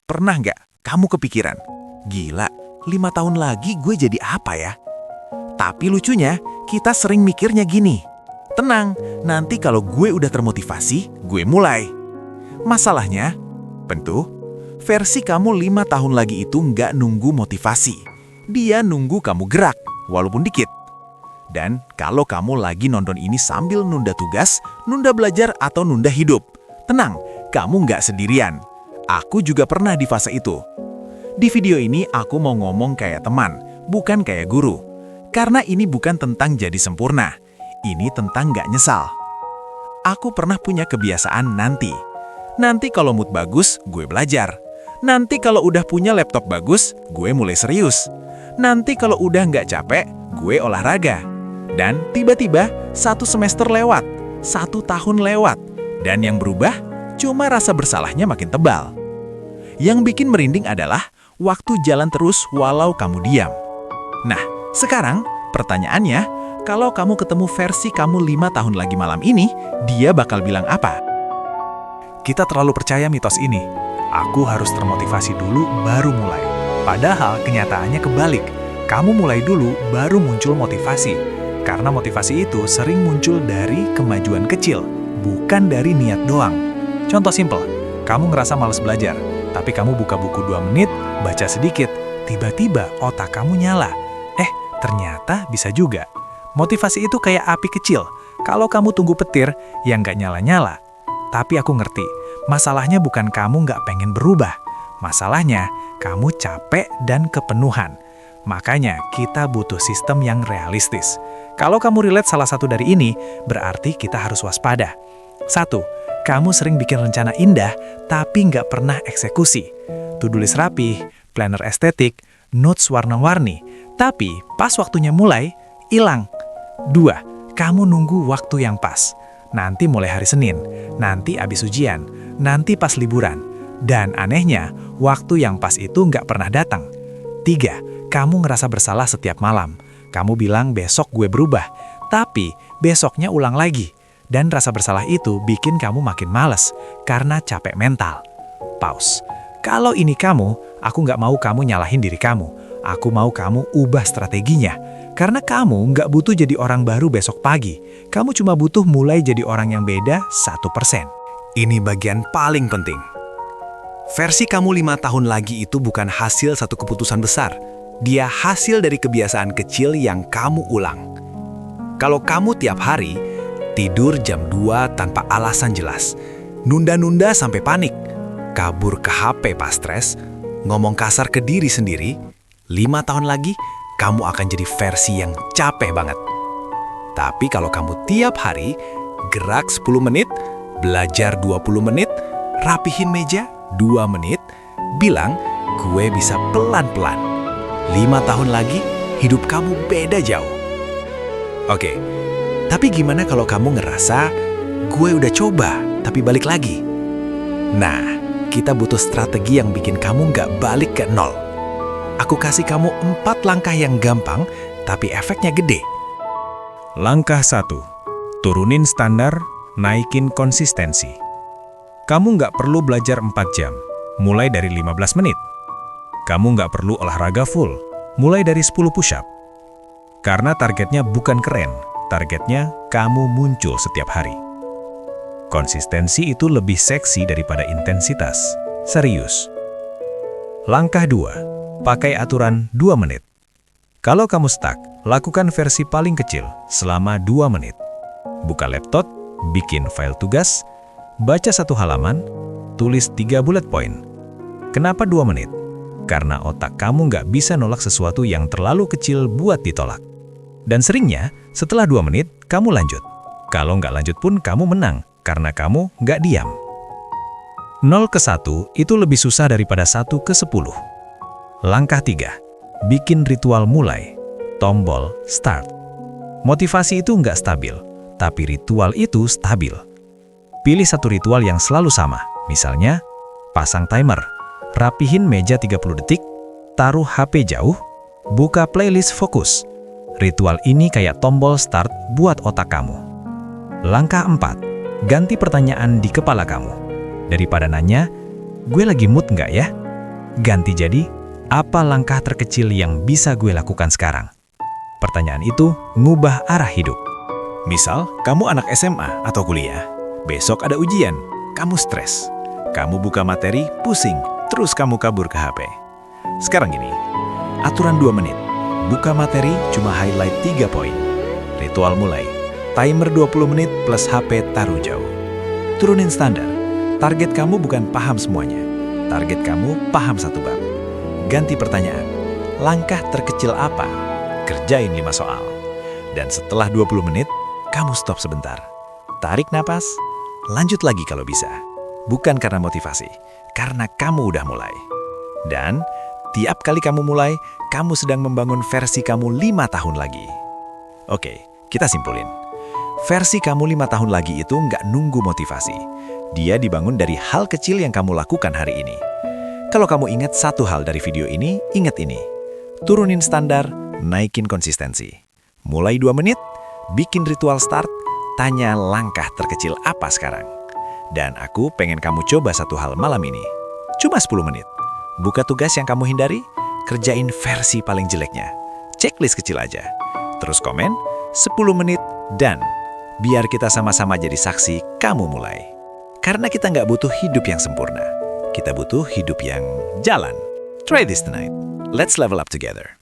Pernah nggak kamu kepikiran, gila, 5 tahun lagi gue jadi apa ya? Tapi lucunya, kita sering mikirnya gini, tenang, nanti kalau gue udah termotivasi, gue mulai. Masalahnya, Pentu, versi kamu 5 tahun lagi itu nggak nunggu motivasi. Dia nunggu kamu gerak, walaupun dikit. Dan kalau kamu lagi nonton ini sambil nunda tugas, nunda belajar, atau nunda hidup, tenang, kamu nggak sendirian. Aku juga pernah di fase itu. Di video ini aku mau ngomong kayak teman, bukan kayak guru. Karena ini bukan tentang jadi sempurna, ini tentang nggak nyesal. Aku pernah punya kebiasaan nanti. Nanti kalau mood bagus, gue belajar. Nanti kalau udah punya laptop bagus, gue mulai serius. Nanti kalau udah nggak capek, gue olahraga. Dan tiba-tiba, 1 semester lewat, 1 tahun lewat. Dan yang berubah, cuma rasa bersalahnya makin tebal. Yang bikin merinding adalah waktu jalan terus walau kamu diam. Nah, sekarang pertanyaannya, kalau kamu ketemu versi kamu 5 tahun lagi malam ini, dia bakal bilang apa? Kita terlalu percaya mitos ini. Aku harus termotivasi dulu baru mulai. Padahal kenyataannya kebalik. Kamu mulai dulu baru muncul motivasi. Karena motivasi itu sering muncul dari kemajuan kecil, bukan dari niat doang. Contoh simpel, kamu ngerasa malas belajar, tapi kamu buka buku 2 menit, baca sedikit, tiba-tiba otak kamu nyala. Ternyata bisa juga. Motivasi itu kayak api kecil. Kalau kamu tunggu petir, ya nggak nyala-nyala. Tapi aku ngerti, masalahnya bukan kamu nggak pengen berubah. Masalahnya, kamu capek dan kepenuhan. Makanya, kita butuh sistem yang realistis. Kalau kamu relate salah satu dari ini, berarti kita harus waspada. 1. Kamu sering bikin rencana indah, tapi nggak pernah eksekusi. To-do list rapih, planner estetik, notes warna-warni. Tapi pas waktunya mulai, hilang. 2. Kamu nunggu waktu yang pas. Nanti mulai hari Senin, nanti abis ujian, nanti pas liburan. Dan anehnya, waktu yang pas itu nggak pernah datang. 3. Kamu ngerasa bersalah setiap malam. Kamu bilang besok gue berubah, tapi besoknya ulang lagi. Dan rasa bersalah itu bikin kamu makin males, karena capek mental. Pause. Kalau ini kamu, aku nggak mau kamu nyalahin diri kamu. Aku mau kamu ubah strateginya. Karena kamu nggak butuh jadi orang baru besok pagi. Kamu cuma butuh mulai jadi orang yang beda 1%. Ini bagian paling penting. Versi kamu 5 tahun lagi itu bukan hasil satu keputusan besar. Dia hasil dari kebiasaan kecil yang kamu ulang. Kalau kamu tiap hari tidur jam 2 tanpa alasan jelas, nunda-nunda sampai panik, kabur ke HP pas stres, ngomong kasar ke diri sendiri, 5 tahun lagi kamu akan jadi versi yang capek banget. Tapi kalau kamu tiap hari gerak 10 menit, belajar 20 menit, rapihin meja 2 menit, bilang gue bisa pelan-pelan. 5 tahun lagi hidup kamu beda jauh. Oke. Tapi gimana kalau kamu ngerasa, gue udah coba, tapi balik lagi? Nah, kita butuh strategi yang bikin kamu nggak balik ke nol. Aku kasih kamu 4 langkah yang gampang, tapi efeknya gede. Langkah 1. Turunin standar, naikin konsistensi. Kamu nggak perlu belajar 4 jam, mulai dari 15 menit. Kamu nggak perlu olahraga full, mulai dari 10 push-up. Karena targetnya bukan keren. Targetnya, kamu muncul setiap hari. Konsistensi itu lebih seksi daripada intensitas. Serius. Langkah 2. Pakai aturan 2 menit. Kalau kamu stuck, lakukan versi paling kecil selama 2 menit. Buka laptop, bikin file tugas, baca 1 halaman, tulis 3 bullet point. Kenapa 2 menit? Karena otak kamu nggak bisa nolak sesuatu yang terlalu kecil buat ditolak. Dan seringnya, setelah 2 menit, kamu lanjut. Kalau nggak lanjut pun kamu menang, karena kamu nggak diam. 0 ke 1 itu lebih susah daripada 1 ke 10. Langkah 3. Bikin ritual mulai. Tombol start. Motivasi itu nggak stabil, tapi ritual itu stabil. Pilih satu ritual yang selalu sama. Misalnya, pasang timer, rapihin meja 30 detik, taruh HP jauh, buka playlist fokus. Ritual ini kayak tombol start buat otak kamu. Langkah 4. Ganti pertanyaan di kepala kamu. Daripada nanya, gue lagi mood nggak ya? Ganti jadi, apa langkah terkecil yang bisa gue lakukan sekarang? Pertanyaan itu ngubah arah hidup. Misal, kamu anak SMA atau kuliah. Besok ada ujian, kamu stres. Kamu buka materi, pusing, terus kamu kabur ke HP. Sekarang gini, aturan 2 menit. Buka materi, cuma highlight 3 poin. Ritual mulai. Timer 20 menit plus HP taruh jauh. Turunin standar. Target kamu bukan paham semuanya. Target kamu paham 1 bab. Ganti pertanyaan. Langkah terkecil apa? Kerjain 5 soal. Dan setelah 20 menit, kamu stop sebentar. Tarik napas, lanjut lagi kalau bisa. Bukan karena motivasi, karena kamu udah mulai. Dan tiap kali kamu mulai, kamu sedang membangun versi kamu 5 tahun lagi. Oke, kita simpulin. Versi kamu 5 tahun lagi itu nggak nunggu motivasi. Dia dibangun dari hal kecil yang kamu lakukan hari ini. Kalau kamu ingat satu hal dari video ini, ingat ini. Turunin standar, naikin konsistensi. Mulai 2 menit, bikin ritual start, tanya langkah terkecil apa sekarang. Dan aku pengen kamu coba satu hal malam ini. Cuma 10 menit. Buka tugas yang kamu hindari, kerjain versi paling jeleknya. Checklist kecil aja. Terus komen, 10 menit, dan biar kita sama-sama jadi saksi kamu mulai. Karena kita nggak butuh hidup yang sempurna. Kita butuh hidup yang jalan. Try this tonight. Let's level up together.